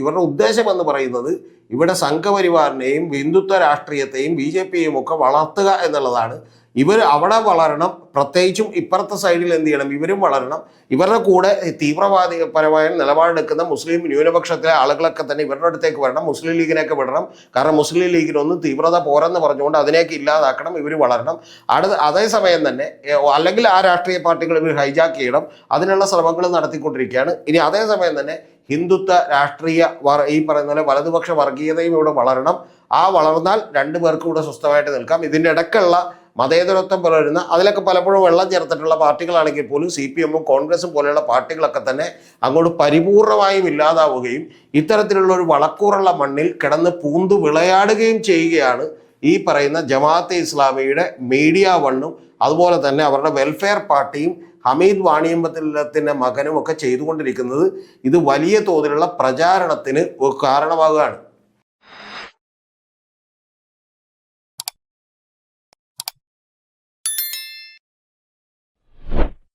ഇവരുടെ ഉദ്ദേശം എന്ന് പറയുന്നത് ഇവിടെ സംഘപരിവാറിനെയും ഹിന്ദുത്വ രാഷ്ട്രീയത്തെയും BJPയെയും ഒക്കെ വളർത്തുക എന്നുള്ളതാണ്. ഇവർ അവിടെ വളരണം, പ്രത്യേകിച്ചും ഇപ്പുറത്തെ സൈഡിൽ എന്ത് ചെയ്യണം, ഇവരും വളരണം. ഇവരുടെ കൂടെ തീവ്രവാദിപരമായ നിലപാടെടുക്കുന്ന മുസ്ലിം ന്യൂനപക്ഷത്തിലെ ആളുകളൊക്കെ തന്നെ ഇവരുടെ അടുത്തേക്ക് വരണം, മുസ്ലിം ലീഗിനെയൊക്കെ വിടണം. കാരണം മുസ്ലിം ലീഗിനൊന്നും തീവ്രത പോരെന്ന് പറഞ്ഞുകൊണ്ട് അതിനെയൊക്കെ ഇല്ലാതാക്കണം, ഇവർ വളരണം. അതേസമയം തന്നെ അല്ലെങ്കിൽ ആ രാഷ്ട്രീയ പാർട്ടികൾ ഇവർ ഹൈജാക്ക് ചെയ്യണം, അതിനുള്ള ശ്രമങ്ങൾ നടത്തിക്കൊണ്ടിരിക്കുകയാണ്. ഇനി അതേസമയം തന്നെ ഹിന്ദുത്വ രാഷ്ട്രീയ ഈ പറയുന്ന പോലെ വലതുപക്ഷ വർഗീയതയും ഇവിടെ വളരണം. ആ വളർന്നാൽ രണ്ടു പേർക്കും ഇവിടെ സ്വസ്ഥമായിട്ട് നിൽക്കാം. ഇതിൻ്റെ ഇടയ്ക്കുള്ള മതേതരത്വം പുലരുന്ന അതിലൊക്കെ പലപ്പോഴും വെള്ളം ചേർത്തിട്ടുള്ള പാർട്ടികളാണെങ്കിൽ പോലും CPM-ഉം കോൺഗ്രസും പോലെയുള്ള പാർട്ടികളൊക്കെ തന്നെ അങ്ങോട്ട് പരിപൂർണമായും ഇല്ലാതാവുകയും ഇത്തരത്തിലുള്ള ഒരു വളക്കൂറുള്ള മണ്ണിൽ കിടന്ന് പൂന്തു വിളയാടുകയും ചെയ്യുകയാണ് ഈ പറയുന്ന ജമാഅത്തെ ഇസ്ലാമിയുടെ മീഡിയ വണ്ണും അതുപോലെ തന്നെ അവരുടെ വെൽഫെയർ പാർട്ടിയും ഹമീദ് വാണിയമ്പലത്തിൻ്റെ മകനും ഒക്കെ ചെയ്തുകൊണ്ടിരിക്കുന്നത്. ഇത് വലിയ തോതിലുള്ള പ്രചാരണത്തിന് കാരണമാകുകയാണ്.